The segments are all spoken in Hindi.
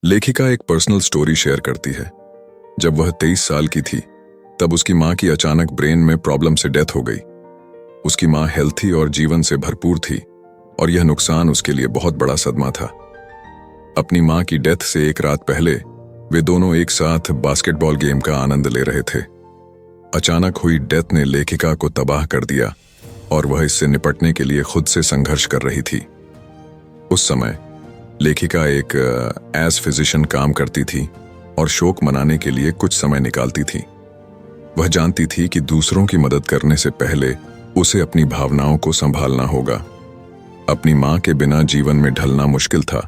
लेखिका एक पर्सनल स्टोरी शेयर करती है। जब वह 23 साल की थी तब उसकी मां की अचानक ब्रेन में प्रॉब्लम से डेथ हो गई। उसकी मां हेल्थी और जीवन से भरपूर थी और यह नुकसान उसके लिए बहुत बड़ा सदमा था। अपनी मां की डेथ से एक रात पहले वे दोनों एक साथ बास्केटबॉल गेम का आनंद ले रहे थे। अचानक हुई डेथ ने लेखिका को तबाह कर दिया और वह इससे निपटने के लिए खुद से संघर्ष कर रही थी। उस समय लेखिका एक एज फिजिशियन काम करती थी और शोक मनाने के लिए कुछ समय निकालती थी। वह जानती थी कि दूसरों की मदद करने से पहले उसे अपनी भावनाओं को संभालना होगा। अपनी मां के बिना जीवन में ढलना मुश्किल था,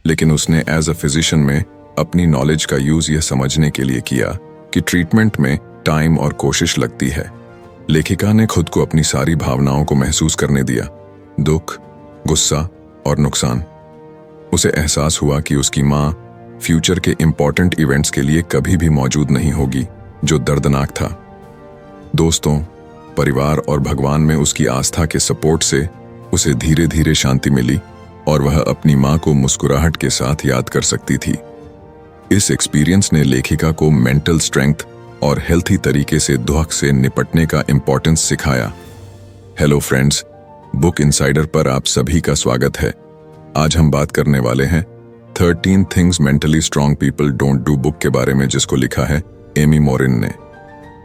लेकिन उसने एज अ फिजिशियन में अपनी नॉलेज का यूज यह समझने के लिए किया कि ट्रीटमेंट में टाइम और कोशिश लगती है। लेखिका ने खुद को अपनी सारी भावनाओं को महसूस करने दिया, दुख, गुस्सा और नुकसान। उसे एहसास हुआ कि उसकी मां फ्यूचर के इंपॉर्टेंट इवेंट्स के लिए कभी भी मौजूद नहीं होगी, जो दर्दनाक था। दोस्तों, परिवार और भगवान में उसकी आस्था के सपोर्ट से उसे धीरे धीरे शांति मिली और वह अपनी मां को मुस्कुराहट के साथ याद कर सकती थी। इस एक्सपीरियंस ने लेखिका को मेंटल स्ट्रेंथ और हेल्थी तरीके से दुख से निपटने का इंपॉर्टेंस सिखाया। हेलो फ्रेंड्स, बुक इनसाइडर पर आप सभी का स्वागत है। आज हम बात करने वाले हैं 13 things mentally strong people don't do book के बारे में, जिसको लिखा है एमी मोरिन ने।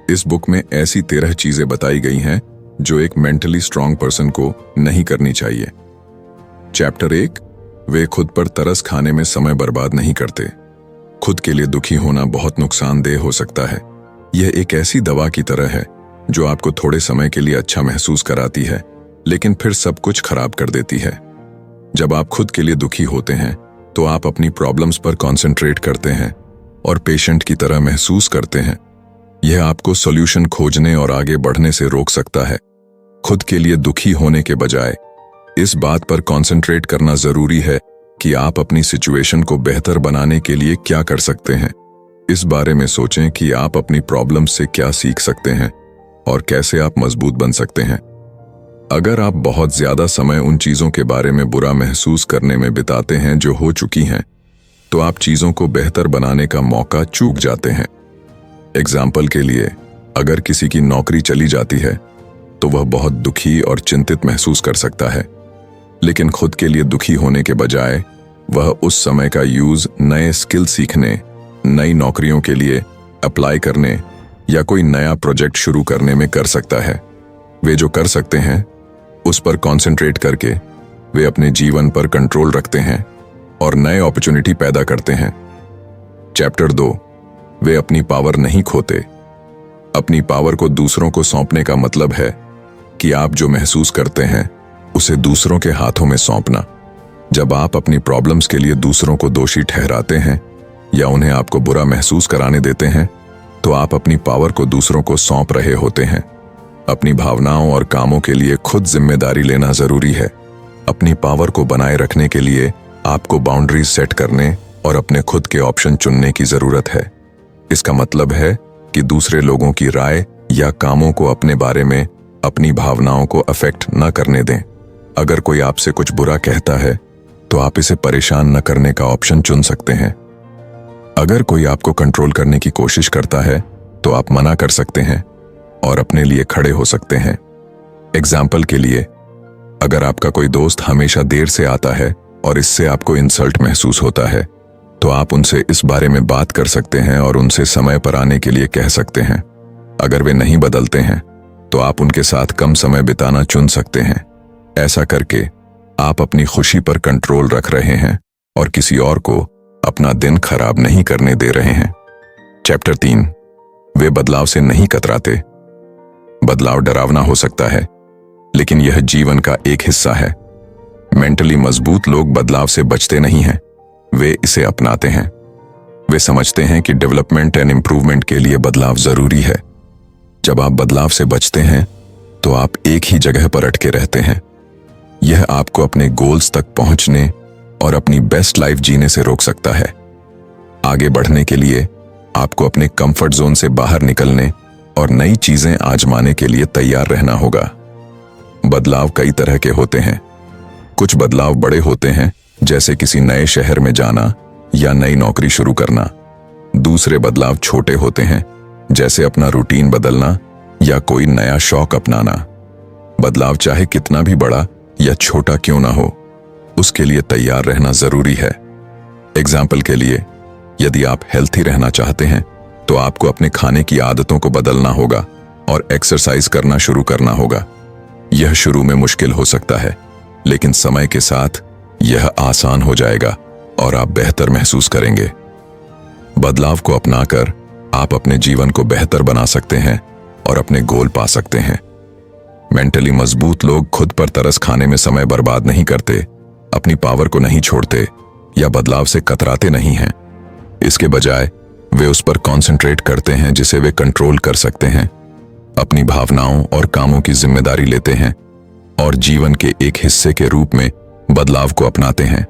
इस बुक में ऐसी 13 चीजें बताई गई हैं जो एक मेंटली स्ट्रांग पर्सन को नहीं करनी चाहिए। चैप्टर 1, वे खुद पर तरस खाने में समय बर्बाद नहीं करते। खुद के लिए दुखी होना बहुत नुकसानदेह हो सकता है। यह एक ऐसी दवा की तरह है जो आपको थोड़े समय के लिए अच्छा महसूस कराती है, लेकिन फिर सब कुछ खराब कर देती है। जब आप खुद के लिए दुखी होते हैं तो आप अपनी प्रॉब्लम्स पर कॉन्सेंट्रेट करते हैं और पेशेंट की तरह महसूस करते हैं। यह आपको सॉल्यूशन खोजने और आगे बढ़ने से रोक सकता है। खुद के लिए दुखी होने के बजाय इस बात पर कॉन्सेंट्रेट करना जरूरी है कि आप अपनी सिचुएशन को बेहतर बनाने के लिए क्या कर सकते हैं। इस बारे में सोचें कि आप अपनी प्रॉब्लम से क्या सीख सकते हैं और कैसे आप मजबूत बन सकते हैं। अगर आप बहुत ज्यादा समय उन चीजों के बारे में बुरा महसूस करने में बिताते हैं जो हो चुकी हैं, तो आप चीजों को बेहतर बनाने का मौका चूक जाते हैं। एग्जाम्पल के लिए, अगर किसी की नौकरी चली जाती है तो वह बहुत दुखी और चिंतित महसूस कर सकता है, लेकिन खुद के लिए दुखी होने के बजाय वह उस समय का यूज नए स्किल सीखने, नई नौकरियों के लिए अप्लाई करने या कोई नया प्रोजेक्ट शुरू करने में कर सकता है। वे जो कर सकते हैं उस पर कॉन्सेंट्रेट करके वे अपने जीवन पर कंट्रोल रखते हैं और नए अपॉर्चुनिटी पैदा करते हैं। चैप्टर 2, वे अपनी पावर नहीं खोते। अपनी पावर को दूसरों को सौंपने का मतलब है कि आप जो महसूस करते हैं उसे दूसरों के हाथों में सौंपना। जब आप अपनी प्रॉब्लम्स के लिए दूसरों को दोषी ठहराते हैं या उन्हें आपको बुरा महसूस कराने देते हैं, तो आप अपनी पावर को दूसरों को सौंप रहे होते हैं। अपनी भावनाओं और कामों के लिए खुद जिम्मेदारी लेना जरूरी है। अपनी पावर को बनाए रखने के लिए आपको बाउंड्रीज सेट करने और अपने खुद के ऑप्शन चुनने की जरूरत है। इसका मतलब है कि दूसरे लोगों की राय या कामों को अपने बारे में अपनी भावनाओं को अफेक्ट न करने दें। अगर कोई आपसे कुछ बुरा कहता है तो आप इसे परेशान न करने का ऑप्शन चुन सकते हैं। अगर कोई आपको कंट्रोल करने की कोशिश करता है तो आप मना कर सकते हैं और अपने लिए खड़े हो सकते हैं। एग्जाम्पल के लिए, अगर आपका कोई दोस्त हमेशा देर से आता है और इससे आपको इंसल्ट महसूस होता है, तो आप उनसे इस बारे में बात कर सकते हैं और उनसे समय पर आने के लिए कह सकते हैं। अगर वे नहीं बदलते हैं तो आप उनके साथ कम समय बिताना चुन सकते हैं। ऐसा करके आप अपनी खुशी पर कंट्रोल रख रहे हैं और किसी और को अपना दिन खराब नहीं करने दे रहे हैं। चैप्टर 3, वे बदलाव से नहीं कतराते। बदलाव डरावना हो सकता है, लेकिन यह जीवन का एक हिस्सा है। मेंटली मजबूत लोग बदलाव से बचते नहीं हैं, वे इसे अपनाते हैं। वे समझते हैं कि डेवलपमेंट एंड इंप्रूवमेंट के लिए बदलाव जरूरी है। जब आप बदलाव से बचते हैं तो आप एक ही जगह पर अटके रहते हैं। यह आपको अपने गोल्स तक पहुंचने और अपनी बेस्ट लाइफ जीने से रोक सकता है। आगे बढ़ने के लिए आपको अपने कंफर्ट जोन से बाहर निकलने और नई चीजें आजमाने के लिए तैयार रहना होगा। बदलाव कई तरह के होते हैं। कुछ बदलाव बड़े होते हैं, जैसे किसी नए शहर में जाना या नई नौकरी शुरू करना। दूसरे बदलाव छोटे होते हैं, जैसे अपना रूटीन बदलना या कोई नया शौक अपनाना। बदलाव चाहे कितना भी बड़ा या छोटा क्यों ना हो, उसके लिए तैयार रहना जरूरी है। एग्जाम्पल के लिए, यदि आप हेल्थी रहना चाहते हैं तो आपको अपने खाने की आदतों को बदलना होगा और एक्सरसाइज करना शुरू करना होगा। यह शुरू में मुश्किल हो सकता है, लेकिन समय के साथ यह आसान हो जाएगा और आप बेहतर महसूस करेंगे। बदलाव को अपनाकर आप अपने जीवन को बेहतर बना सकते हैं और अपने गोल पा सकते हैं। मेंटली मजबूत लोग खुद पर तरस खाने में समय बर्बाद नहीं करते, अपनी पावर को नहीं छोड़ते या बदलाव से कतराते नहीं हैं। इसके बजाय वे उस पर कंसंट्रेट करते हैं जिसे वे कंट्रोल कर सकते हैं, अपनी भावनाओं और कामों की जिम्मेदारी लेते हैं और जीवन के एक हिस्से के रूप में बदलाव को अपनाते हैं।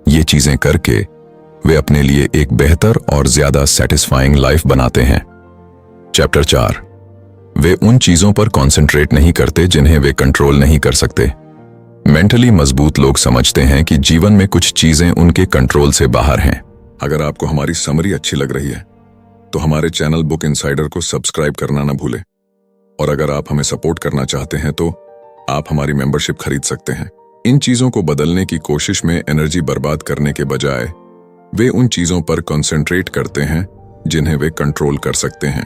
ये चीजें करके वे अपने लिए एक बेहतर और ज्यादा सेटिस्फाइंग लाइफ बनाते हैं। चैप्टर 4, वे उन चीजों पर कंसंट्रेट नहीं करते जिन्हें वे कंट्रोल नहीं कर सकते। मेंटली मजबूत लोग समझते हैं कि जीवन में कुछ चीजें उनके कंट्रोल से बाहर हैं। अगर आपको हमारी समरी अच्छी लग रही है तो हमारे चैनल बुक इनसाइडर को सब्सक्राइब करना ना भूलें। और अगर आप हमें सपोर्ट करना चाहते हैं तो आप हमारी मेंबरशिप खरीद सकते हैं। इन चीजों को बदलने की कोशिश में एनर्जी बर्बाद करने के बजाय वे उन चीजों पर कंसंट्रेट करते हैं जिन्हें वे कंट्रोल कर सकते हैं।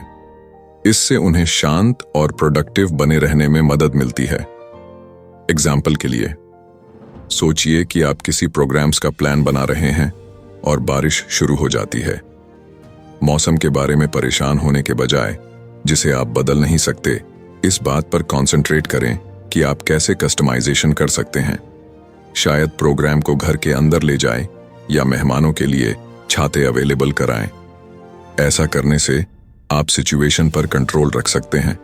इससे उन्हें शांत और प्रोडक्टिव बने रहने में मदद मिलती है। एग्जाम्पल के लिए, सोचिए कि आप किसी प्रोग्राम्स का प्लान बना रहे हैं और बारिश शुरू हो जाती है। मौसम के बारे में परेशान होने के बजाय, जिसे आप बदल नहीं सकते, इस बात पर कंसंट्रेट करें कि आप कैसे कस्टमाइजेशन कर सकते हैं। शायद प्रोग्राम को घर के अंदर ले जाएं या मेहमानों के लिए छाते अवेलेबल कराएं। ऐसा करने से आप सिचुएशन पर कंट्रोल रख सकते हैं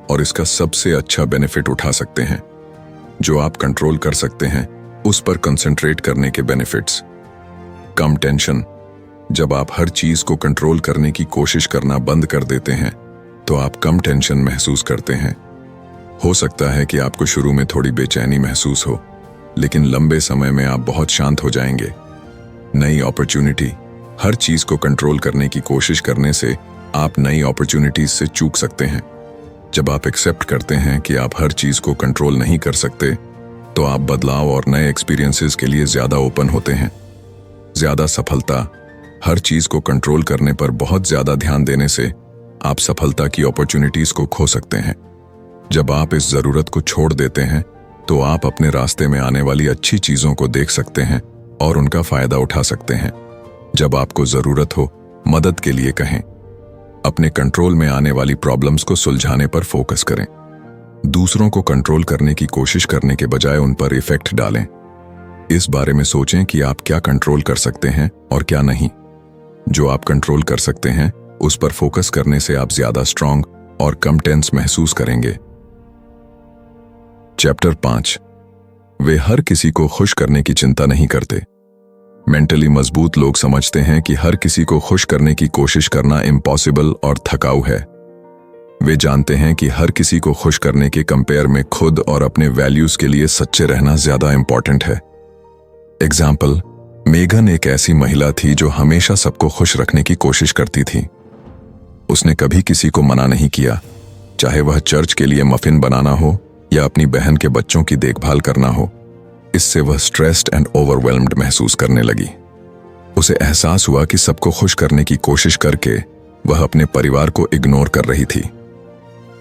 और इसका सबसे अच्छा बेनिफिट उठा सकते हैं। जो आप कंट्रोल कर सकते हैं उस पर कंसंट्रेट करने के बेनिफिट्स। कम टेंशन। जब आप हर चीज को कंट्रोल करने की कोशिश करना बंद कर देते हैं तो आप कम टेंशन महसूस करते हैं। हो सकता है कि आपको शुरू में थोड़ी बेचैनी महसूस हो, लेकिन लंबे समय में आप बहुत शांत हो जाएंगे। नई अपॉर्चुनिटी। हर चीज को कंट्रोल करने की कोशिश करने से आप नई अपॉर्चुनिटीज से चूक सकते हैं। जब आप एक्सेप्ट करते हैं कि आप हर चीज को कंट्रोल नहीं कर सकते तो आप बदलाव और नए एक्सपीरियंसेस के लिए ज्यादा ओपन होते हैं। ज्यादा सफलता। हर चीज को कंट्रोल करने पर बहुत ज्यादा ध्यान देने से आप सफलता की अपॉर्चुनिटीज को खो सकते हैं। जब आप इस जरूरत को छोड़ देते हैं तो आप अपने रास्ते में आने वाली अच्छी चीजों को देख सकते हैं और उनका फायदा उठा सकते हैं। जब आपको जरूरत हो, मदद के लिए कहें। अपने कंट्रोल में आने वाली प्रॉब्लम्स को सुलझाने पर फोकस करें। दूसरों को कंट्रोल करने की कोशिश करने के बजाय उन पर इफेक्ट डालें। इस बारे में सोचें कि आप क्या कंट्रोल कर सकते हैं और क्या नहीं। जो आप कंट्रोल कर सकते हैं उस पर फोकस करने से आप ज्यादा स्ट्रांग और कम टेंस महसूस करेंगे। चैप्टर 5, वे हर किसी को खुश करने की चिंता नहीं करते। मेंटली मजबूत लोग समझते हैं कि हर किसी को खुश करने की कोशिश करना इम्पॉसिबल और थकाऊ है। वे जानते हैं कि हर किसी को खुश करने के कंपेयर में खुद और अपने वैल्यूज के लिए सच्चे रहना ज्यादा इंपॉर्टेंट है। एग्जाम्पल, मेघन एक ऐसी महिला थी जो हमेशा सबको खुश रखने की कोशिश करती थी। उसने कभी किसी को मना नहीं किया, चाहे वह चर्च के लिए मफिन बनाना हो या अपनी बहन के बच्चों की देखभाल करना हो। इससे वह स्ट्रेस्ड एंड ओवरवेल्म्ड महसूस करने लगी। उसे एहसास हुआ कि सबको खुश करने की कोशिश करके वह अपने परिवार को इग्नोर कर रही थी।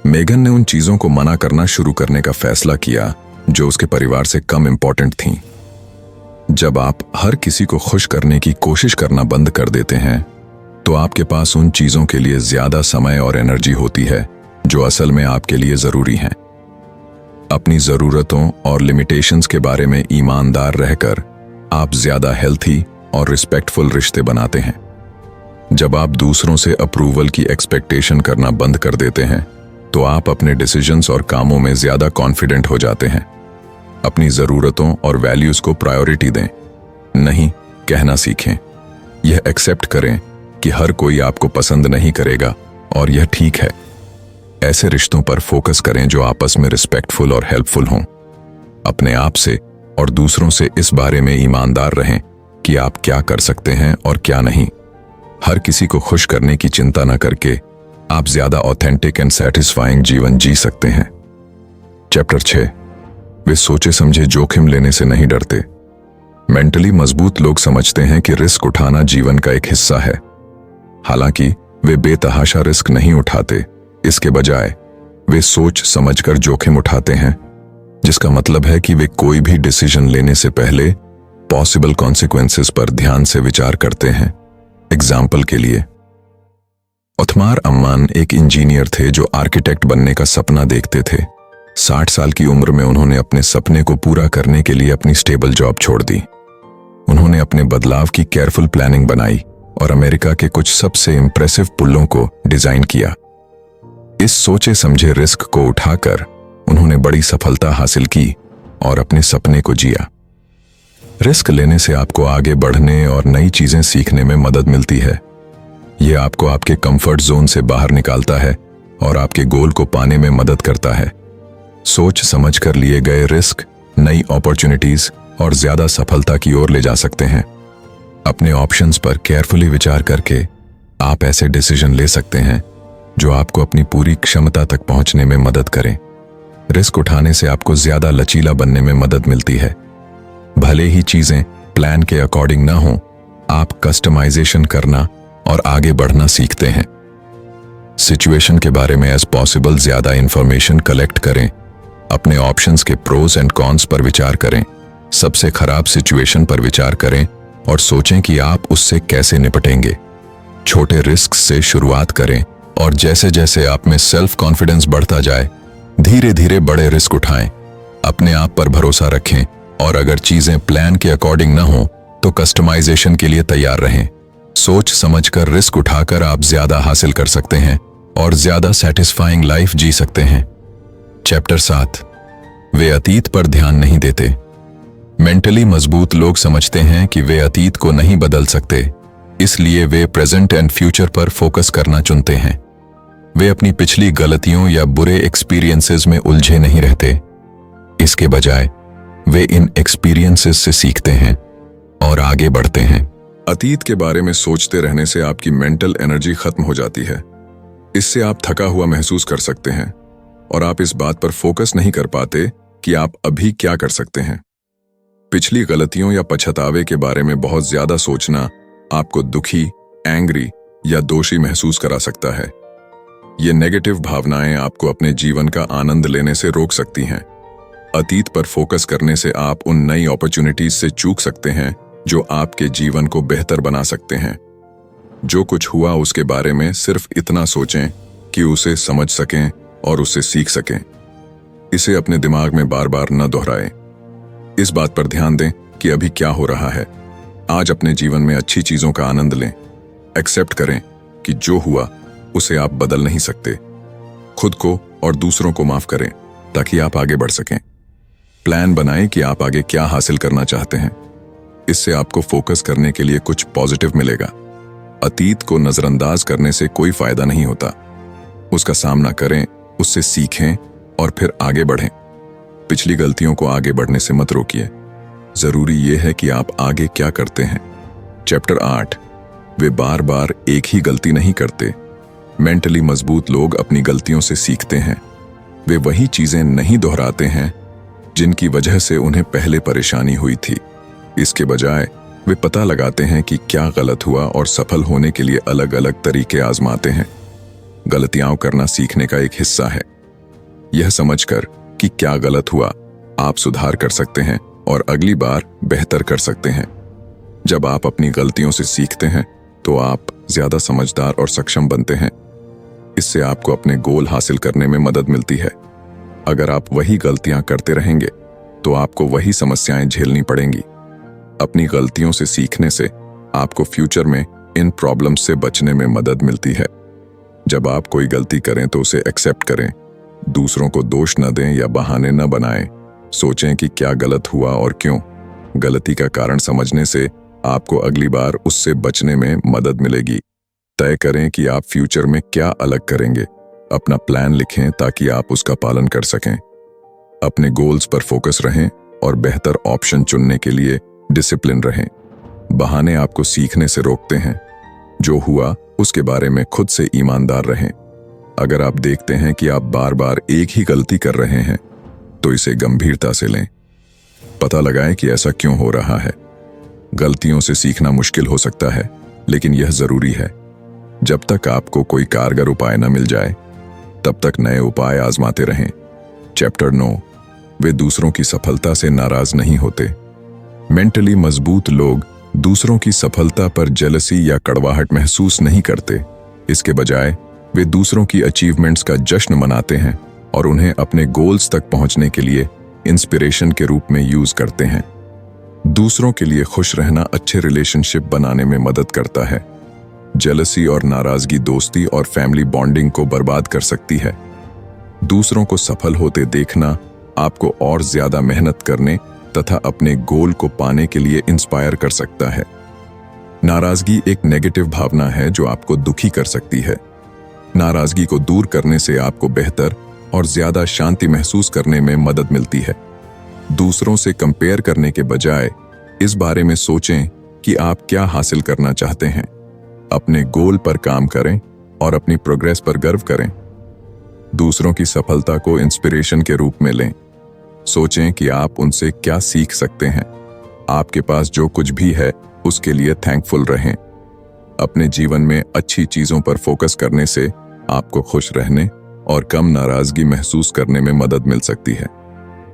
मेघन ने उन चीजों को मना करना शुरू करने का फैसला किया जो उसके परिवार से कम इंपॉर्टेंट थीं। जब आप हर किसी को खुश करने की कोशिश करना बंद कर देते हैं तो आपके पास उन चीजों के लिए ज्यादा समय और एनर्जी होती है जो असल में आपके लिए जरूरी हैं। अपनी जरूरतों और लिमिटेशंस के बारे में ईमानदार रहकर आप ज्यादा हेल्थी और रिस्पेक्टफुल रिश्ते बनाते हैं। जब आप दूसरों से अप्रूवल की एक्सपेक्टेशन करना बंद कर देते हैं तो आप अपने डिसीजंस और कामों में ज्यादा कॉन्फिडेंट हो जाते हैं। अपनी जरूरतों और वैल्यूज को प्रायोरिटी दें, नहीं कहना सीखें। यह एक्सेप्ट करें कि हर कोई आपको पसंद नहीं करेगा और यह ठीक है। ऐसे रिश्तों पर फोकस करें जो आपस में रिस्पेक्टफुल और हेल्पफुल हों। अपने आप से और दूसरों से इस बारे में ईमानदार रहें कि आप क्या कर सकते हैं और क्या नहीं। हर किसी को खुश करने की चिंता न करके आप ज्यादा ऑथेंटिक एंड सेटिस्फाइंग जीवन जी सकते हैं। चैप्टर 6, वे सोचे समझे जोखिम लेने से नहीं डरते। मेंटली मजबूत लोग समझते हैं कि रिस्क उठाना जीवन का एक हिस्सा है। हालांकि वे बेतहाशा रिस्क नहीं उठाते, इसके बजाय वे सोच समझकर जोखिम उठाते हैं, जिसका मतलब है कि वे कोई भी डिसीजन लेने से पहले पॉसिबल कॉन्सिक्वेंसेस पर ध्यान से विचार करते हैं। एग्जाम्पल के लिए, उथमार अम्मान एक इंजीनियर थे जो आर्किटेक्ट बनने का सपना देखते थे। 60 साल की उम्र में उन्होंने अपने सपने को पूरा करने के लिए अपनी स्टेबल जॉब छोड़ दी। उन्होंने अपने बदलाव की केयरफुल प्लानिंग बनाई और अमेरिका के कुछ सबसे इंप्रेसिव पुलों को डिजाइन किया। इस सोचे समझे रिस्क को उठाकर उन्होंने बड़ी सफलता हासिल की और अपने सपने को जिया। रिस्क लेने से आपको आगे बढ़ने और नई चीजें सीखने में मदद मिलती है। यह आपको आपके कंफर्ट जोन से बाहर निकालता है और आपके गोल को पाने में मदद करता है। सोच समझकर लिए गए रिस्क नई अपॉर्चुनिटीज और ज्यादा सफलता की ओर ले जा सकते हैं। अपने ऑप्शंस पर केयरफुली विचार करके आप ऐसे डिसीजन ले सकते हैं जो आपको अपनी पूरी क्षमता तक पहुंचने में मदद करें। रिस्क उठाने से आपको ज्यादा लचीला बनने में मदद मिलती है। भले ही चीजें प्लान के अकॉर्डिंग ना हो, आप कस्टमाइजेशन करना और आगे बढ़ना सीखते हैं। सिचुएशन के बारे में एज पॉसिबल ज्यादा इंफॉर्मेशन कलेक्ट करें। अपने ऑप्शंस के प्रोज एंड कॉन्स पर विचार करें। सबसे खराब सिचुएशन पर विचार करें और सोचें कि आप उससे कैसे निपटेंगे। छोटे रिस्क से शुरुआत करें और जैसे जैसे आप में सेल्फ कॉन्फिडेंस बढ़ता जाए, धीरे धीरे बड़े रिस्क उठाएं। अपने आप पर भरोसा रखें और अगर चीजें प्लान के अकॉर्डिंग ना हो तो कस्टमाइजेशन के लिए तैयार रहें। सोच समझकर रिस्क उठाकर आप ज्यादा हासिल कर सकते हैं और ज्यादा सेटिस्फाइंग लाइफ जी सकते हैं। चैप्टर 7, वे अतीत पर ध्यान नहीं देते। मेंटली मजबूत लोग समझते हैं कि वे अतीत को नहीं बदल सकते, इसलिए वे प्रेजेंट एंड फ्यूचर पर फोकस करना चुनते हैं। वे अपनी पिछली गलतियों या बुरे एक्सपीरियंसेस में उलझे नहीं रहते। इसके बजाय वे इन एक्सपीरियंसेस से सीखते हैं और आगे बढ़ते हैं। अतीत के बारे में सोचते रहने से आपकी मेंटल एनर्जी खत्म हो जाती है। इससे आप थका हुआ महसूस कर सकते हैं और आप इस बात पर फोकस नहीं कर पाते कि आप अभी क्या कर सकते हैं। पिछली गलतियों या पछतावे के बारे में बहुत ज्यादा सोचना आपको दुखी, एंग्री या दोषी महसूस करा सकता है। ये नेगेटिव भावनाएं आपको अपने जीवन का आनंद लेने से रोक सकती हैं। अतीत पर फोकस करने से आप उन नई अपॉर्चुनिटीज से चूक सकते हैं जो आपके जीवन को बेहतर बना सकते हैं। जो कुछ हुआ उसके बारे में सिर्फ इतना सोचें कि उसे समझ सकें और उससे सीख सकें। इसे अपने दिमाग में बार बार न दोहराएं। इस बात पर ध्यान दें कि अभी क्या हो रहा है। आज अपने जीवन में अच्छी चीजों का आनंद लें। एक्सेप्ट करें कि जो हुआ उसे आप बदल नहीं सकते। खुद को और दूसरों को माफ करें ताकि आप आगे बढ़ सकें। प्लान बनाएं कि आप आगे क्या हासिल करना चाहते हैं। इससे आपको फोकस करने के लिए कुछ पॉजिटिव मिलेगा। अतीत को नजरअंदाज करने से कोई फायदा नहीं होता। उसका सामना करें, उससे सीखें और फिर आगे बढ़ें। पिछली गलतियों को आगे बढ़ने से मत रोकिए। जरूरी यह है कि आप आगे क्या करते हैं। चैप्टर 8, वे बार बार एक ही गलती नहीं करते। मेंटली मजबूत लोग अपनी गलतियों से सीखते हैं। वे वही चीजें नहीं दोहराते हैं जिनकी वजह से उन्हें पहले परेशानी हुई थी। इसके बजाय वे पता लगाते हैं कि क्या गलत हुआ और सफल होने के लिए अलग अलग तरीके आजमाते हैं। गलतियां करना सीखने का एक हिस्सा है। यह समझकर कि क्या गलत हुआ, आप सुधार कर सकते हैं और अगली बार बेहतर कर सकते हैं। जब आप अपनी गलतियों से सीखते हैं तो आप ज्यादा समझदार और सक्षम बनते हैं। इससे आपको अपने गोल हासिल करने में मदद मिलती है। अगर आप वही गलतियां करते रहेंगे तो आपको वही समस्याएं झेलनी पड़ेंगी। अपनी गलतियों से सीखने से आपको फ्यूचर में इन प्रॉब्लम्स से बचने में मदद मिलती है। जब आप कोई गलती करें तो उसे एक्सेप्ट करें। दूसरों को दोष न दें या बहाने न बनाएं। सोचें कि क्या गलत हुआ और क्यों। गलती का कारण समझने से आपको अगली बार उससे बचने में मदद मिलेगी। तय करें कि आप फ्यूचर में क्या अलग करेंगे। अपना प्लान लिखें ताकि आप उसका पालन कर सकें। अपने गोल्स पर फोकस रहें और बेहतर ऑप्शन चुनने के लिए डिसिप्लिन रहें। बहाने आपको सीखने से रोकते हैं। जो हुआ उसके बारे में खुद से ईमानदार रहें। अगर आप देखते हैं कि आप बार बार एक ही गलती कर रहे हैं तो इसे गंभीरता से लें। पता लगाएं कि ऐसा क्यों हो रहा है। गलतियों से सीखना मुश्किल हो सकता है, लेकिन यह जरूरी है। जब तक आपको कोई कारगर उपाय न मिल जाए तब तक नए उपाय आजमाते रहें। चैप्टर 9, वे दूसरों की सफलता से नाराज नहीं होते। मेंटली मजबूत लोग दूसरों की सफलता पर जेलसी या कड़वाहट महसूस नहीं करते। इसके बजाय वे दूसरों की अचीवमेंट्स का जश्न मनाते हैं और उन्हें अपने गोल्स तक पहुंचने के लिए इंस्पिरेशन के रूप में यूज करते हैं। दूसरों के लिए खुश रहना अच्छे रिलेशनशिप बनाने में मदद करता है। जेलसी और नाराजगी दोस्ती और फैमिली बॉन्डिंग को बर्बाद कर सकती है। दूसरों को सफल होते देखना आपको और ज्यादा मेहनत करने तथा अपने गोल को पाने के लिए इंस्पायर कर सकता है। नाराजगी एक नेगेटिव भावना है जो आपको दुखी कर सकती है। नाराजगी को दूर करने से आपको बेहतर और ज्यादा शांति महसूस करने में मदद मिलती है। दूसरों से कंपेयर करने के बजाय इस बारे में सोचें कि आप क्या हासिल करना चाहते हैं। अपने गोल पर काम करें और अपनी प्रोग्रेस पर गर्व करें। दूसरों की सफलता को इंस्पिरेशन के रूप में लें। सोचें कि आप उनसे क्या सीख सकते हैं। आपके पास जो कुछ भी है उसके लिए थैंकफुल रहें। अपने जीवन में अच्छी चीजों पर फोकस करने से आपको खुश रहने और कम नाराजगी महसूस करने में मदद मिल सकती है।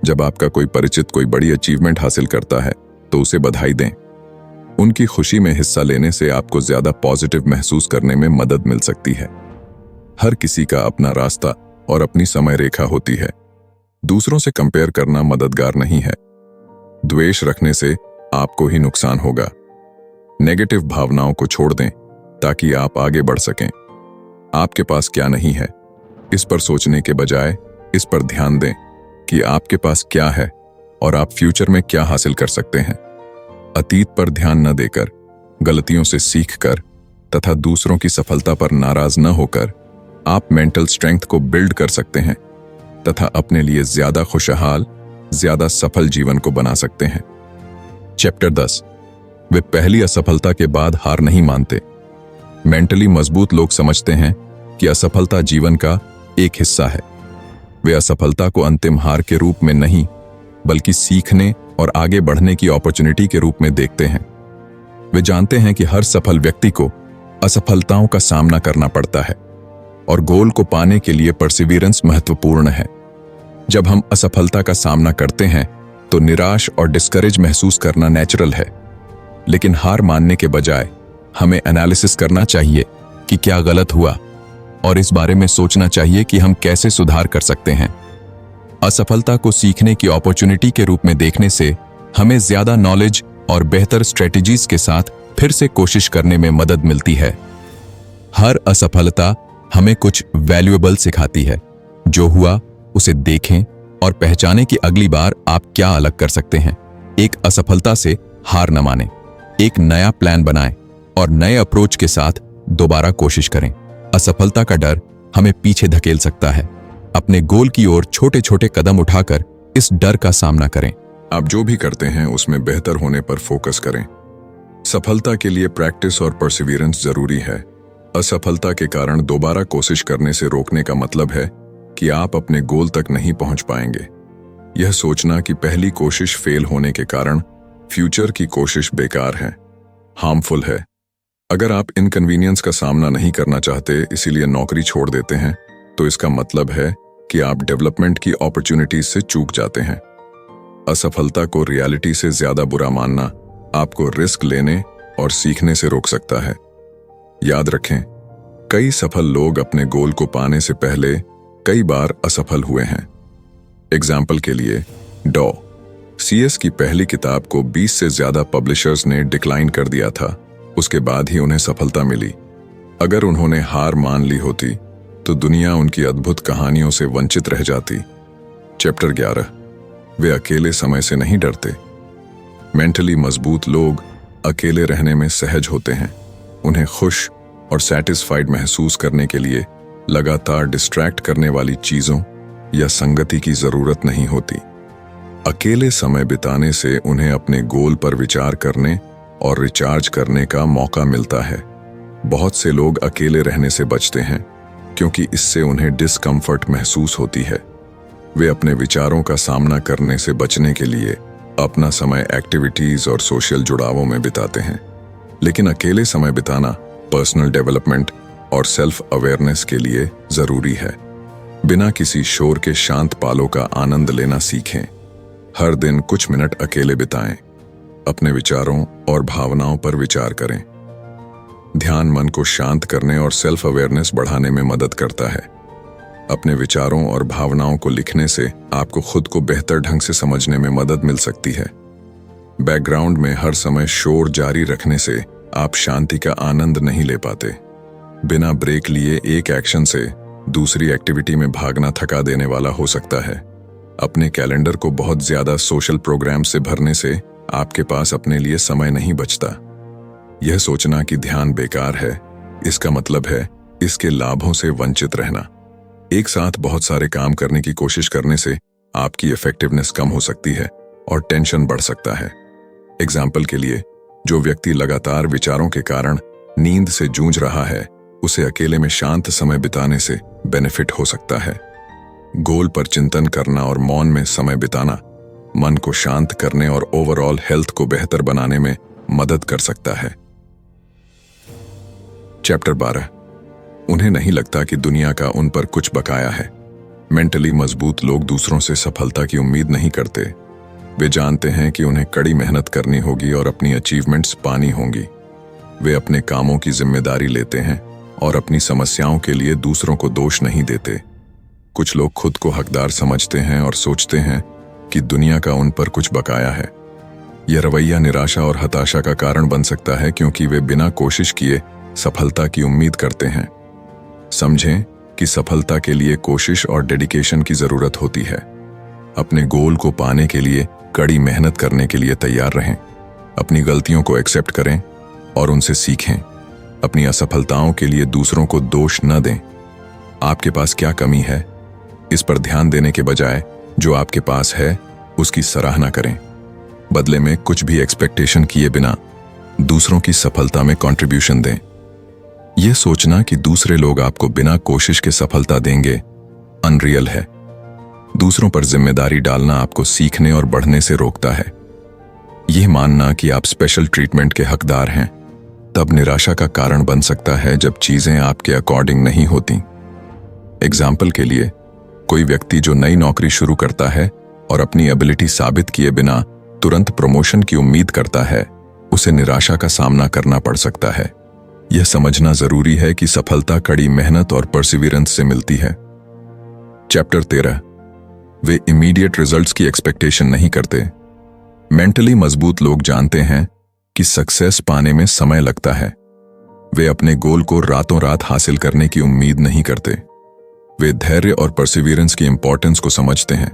जब आपका कोई परिचित कोई बड़ी अचीवमेंट हासिल करता है तो उसे बधाई दें। उनकी खुशी में हिस्सा लेने से आपको ज्यादा पॉजिटिव महसूस करने में मदद मिल सकती है। हर किसी का अपना रास्ता और अपनी समय रेखा होती है। दूसरों से कंपेयर करना मददगार नहीं है। द्वेष रखने से आपको ही नुकसान होगा। नेगेटिव भावनाओं को छोड़ दें ताकि आप आगे बढ़ सकें। आपके पास क्या नहीं है, इस पर सोचने के बजाय इस पर ध्यान दें कि आपके पास क्या है और आप फ्यूचर में क्या हासिल कर सकते हैं। अतीत पर ध्यान न देकर, गलतियों से सीखकर तथा दूसरों की सफलता पर नाराज न होकर आप मेंटल स्ट्रेंथ को बिल्ड कर सकते हैं तथा अपने लिए ज्यादा खुशहाल, ज्यादा सफल जीवन को बना सकते हैं। चैप्टर 10, वे पहली असफलता के बाद हार नहीं मानते। मेंटली मजबूत लोग समझते हैं कि असफलता जीवन का एक हिस्सा है। वे असफलता को अंतिम हार के रूप में नहीं, बल्कि सीखने और आगे बढ़ने की अपॉर्चुनिटी के रूप में देखते हैं। वे जानते हैं कि हर सफल व्यक्ति को असफलताओं का सामना करना पड़ता है और गोल को पाने के लिए परसिवियरेंस महत्वपूर्ण है। जब हम असफलता का सामना करते हैं तो निराश और डिस्करेज महसूस करना नेचुरल है, लेकिन हार मानने के बजाय हमें एनालिसिस करना चाहिए कि क्या गलत हुआ और इस बारे में सोचना चाहिए कि हम कैसे सुधार कर सकते हैं। असफलता को सीखने की अपॉर्चुनिटी के रूप में देखने से हमें ज्यादा नॉलेज और बेहतर स्ट्रेटजीज के साथ फिर से कोशिश करने में मदद मिलती है। हर असफलता हमें कुछ वैल्यूएबल सिखाती है। जो हुआ उसे देखें और पहचानें कि अगली बार आप क्या अलग कर सकते हैं। एक असफलता से हार न मानें, एक नया प्लान बनाएं और नए अप्रोच के साथ दोबारा कोशिश करें। असफलता का डर हमें पीछे धकेल सकता है। अपने गोल की ओर छोटे छोटे कदम उठाकर इस डर का सामना करें। आप जो भी करते हैं उसमें बेहतर होने पर फोकस करें। सफलता के लिए प्रैक्टिस और परसिवियरेंस जरूरी है। असफलता के कारण दोबारा कोशिश करने से रोकने का मतलब है कि आप अपने गोल तक नहीं पहुंच पाएंगे। यह सोचना कि पहली कोशिश फेल होने के कारण फ्यूचर की कोशिश बेकार है, हार्मफुल है। अगर आप इनकन्वीनियंस का सामना नहीं करना चाहते इसीलिए नौकरी छोड़ देते हैं तो इसका मतलब है कि आप डेवलपमेंट की अपॉर्चुनिटीज से चूक जाते हैं। असफलता को रियलिटी से ज्यादा बुरा मानना आपको रिस्क लेने और सीखने से रोक सकता है। याद रखें, कई सफल लोग अपने गोल को पाने से पहले कई बार असफल हुए हैं। एग्जाम्पल के लिए डॉ CS की पहली किताब को 20 से ज्यादा पब्लिशर्स ने डिक्लाइन कर दिया था। उसके बाद ही उन्हें सफलता मिली। अगर उन्होंने हार मान ली होती तो दुनिया उनकी अद्भुत कहानियों से वंचित रह जाती। चैप्टर 11, वे अकेले समय से नहीं डरते। मेंटली मजबूत लोग अकेले रहने में सहज होते हैं। उन्हें खुश और सैटिस्फाइड महसूस करने के लिए लगातार डिस्ट्रैक्ट करने वाली चीजों या संगति की जरूरत नहीं होती। अकेले समय बिताने से उन्हें अपने गोल पर विचार करने और रिचार्ज करने का मौका मिलता है। बहुत से लोग अकेले रहने से बचते हैं क्योंकि इससे उन्हें डिस्कम्फर्ट महसूस होती है। वे अपने विचारों का सामना करने से बचने के लिए अपना समय एक्टिविटीज और सोशल जुड़ावों में बिताते हैं। लेकिन अकेले समय बिताना पर्सनल डेवलपमेंट और सेल्फ अवेयरनेस के लिए जरूरी है। बिना किसी शोर के शांत पालों का आनंद लेना सीखें। हर दिन कुछ मिनट अकेले बिताएं। अपने विचारों और भावनाओं पर विचार करें। ध्यान मन को शांत करने और सेल्फ अवेयरनेस बढ़ाने में मदद करता है। अपने विचारों और भावनाओं को लिखने से आपको खुद को बेहतर ढंग से समझने में मदद मिल सकती है। बैकग्राउंड में हर समय शोर जारी रखने से आप शांति का आनंद नहीं ले पाते। बिना ब्रेक लिए एक एक्शन से दूसरी एक्टिविटी में भागना थका देने वाला हो सकता है। अपने कैलेंडर को बहुत ज्यादा सोशल प्रोग्राम से भरने से आपके पास अपने लिए समय नहीं बचता। यह सोचना कि ध्यान बेकार है, इसका मतलब है इसके लाभों से वंचित रहना। एक साथ बहुत सारे काम करने की कोशिश करने से आपकी इफेक्टिवनेस कम हो सकती है और टेंशन बढ़ सकता है। एग्जाम्पल के लिए, जो व्यक्ति लगातार विचारों के कारण नींद से जूझ रहा है, उसे अकेले में शांत समय बिताने से बेनिफिट हो सकता है। गोल पर चिंतन करना और मौन में समय बिताना मन को शांत करने और ओवरऑल हेल्थ को बेहतर बनाने में मदद कर सकता है। चैप्टर 12। उन्हें नहीं लगता कि दुनिया का उन पर कुछ बकाया है। मेंटली मजबूत लोग दूसरों से सफलता की उम्मीद नहीं करते। वे जानते हैं कि उन्हें कड़ी मेहनत करनी होगी और अपनी अचीवमेंट्स पानी होंगी। वे अपने कामों की जिम्मेदारी लेते हैं और अपनी समस्याओं के लिए दूसरों को दोष नहीं देते। कुछ लोग खुद को हकदार समझते हैं और सोचते हैं कि दुनिया का उन पर कुछ बकाया है। यह रवैया निराशा और हताशा का कारण बन सकता है क्योंकि वे बिना कोशिश किए सफलता की उम्मीद करते हैं। समझें कि सफलता के लिए कोशिश और डेडिकेशन की जरूरत होती है। अपने गोल को पाने के लिए कड़ी मेहनत करने के लिए तैयार रहें। अपनी गलतियों को एक्सेप्ट करें और उनसे सीखें। अपनी असफलताओं के लिए दूसरों को दोष न दें। आपके पास क्या कमी है, इस पर ध्यान देने के बजाय जो आपके पास है उसकी सराहना करें। बदले में कुछ भी एक्सपेक्टेशन किए बिना दूसरों की सफलता में कंट्रीब्यूशन दें। यह सोचना कि दूसरे लोग आपको बिना कोशिश के सफलता देंगे अनरियल है। दूसरों पर जिम्मेदारी डालना आपको सीखने और बढ़ने से रोकता है। यह मानना कि आप स्पेशल ट्रीटमेंट के हकदार हैं तब निराशा का कारण बन सकता है जब चीजें आपके अकॉर्डिंग नहीं होती। एग्जाम्पल के लिए, कोई व्यक्ति जो नई नौकरी शुरू करता है और अपनी एबिलिटी साबित किए बिना तुरंत प्रमोशन की उम्मीद करता है, उसे निराशा का सामना करना पड़ सकता है। यह समझना जरूरी है कि सफलता कड़ी मेहनत और परसिवियरेंस से मिलती है। चैप्टर 13। वे इमीडिएट रिजल्ट्स की एक्सपेक्टेशन नहीं करते। मेंटली मजबूत लोग जानते हैं कि सक्सेस पाने में समय लगता है। वे अपने गोल को रातों रात हासिल करने की उम्मीद नहीं करते। वे धैर्य और परसिवियरेंस की इंपॉर्टेंस को समझते हैं।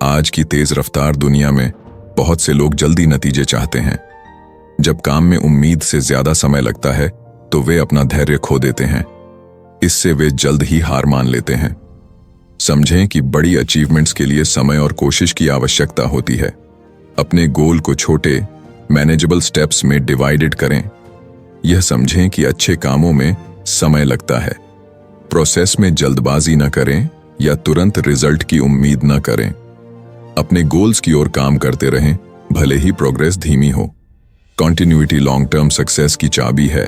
आज की तेज रफ्तार दुनिया में बहुत से लोग जल्दी नतीजे चाहते हैं। जब काम में उम्मीद से ज्यादा समय लगता है तो वे अपना धैर्य खो देते हैं। इससे वे जल्द ही हार मान लेते हैं। समझें कि बड़ी अचीवमेंट्स के लिए समय और कोशिश की आवश्यकता होती है। अपने गोल को छोटे मैनेजेबल स्टेप्स में डिवाइडेड करें। यह समझें कि अच्छे कामों में समय लगता है। प्रोसेस में जल्दबाजी न करें या तुरंत रिजल्ट की उम्मीद न करें। अपने गोल्स की ओर काम करते रहें, भले ही प्रोग्रेस धीमी हो। कॉन्टिन्यूटी लॉन्ग टर्म सक्सेस की चाबी है।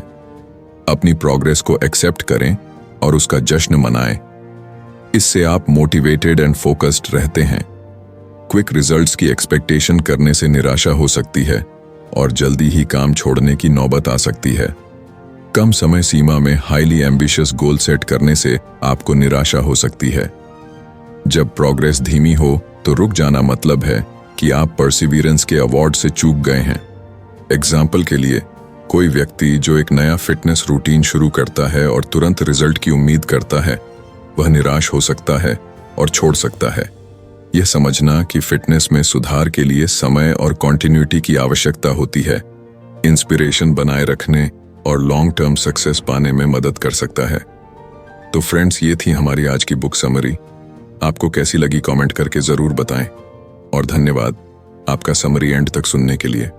अपनी प्रोग्रेस को एक्सेप्ट करें और उसका जश्न मनाएं। इससे आप मोटिवेटेड एंड फोकस्ड रहते हैं। क्विक रिजल्ट्स की एक्सपेक्टेशन करने से निराशा हो सकती है और जल्दी ही काम छोड़ने की नौबत आ सकती है। कम समय सीमा में हाईली एम्बिशियस गोल सेट करने से आपको निराशा हो सकती है। जब प्रोग्रेस धीमी हो तो रुक जाना मतलब है कि आप परसिवियरेंस के अवार्ड से चूक गए हैं। एग्जाम्पल के लिए, कोई व्यक्ति जो एक नया फिटनेस रूटीन शुरू करता है और तुरंत रिजल्ट की उम्मीद करता है, वह निराश हो सकता है और छोड़ सकता है। यह समझना कि फिटनेस में सुधार के लिए समय और कॉन्टिन्यूटी की आवश्यकता होती है, इंस्पिरेशन बनाए रखने और लॉन्ग टर्म सक्सेस पाने में मदद कर सकता है। तो फ्रेंड्स, ये थी हमारी आज की बुक समरी। आपको कैसी लगी कमेंट करके जरूर बताएं और धन्यवाद आपका समरी एंड तक सुनने के लिए।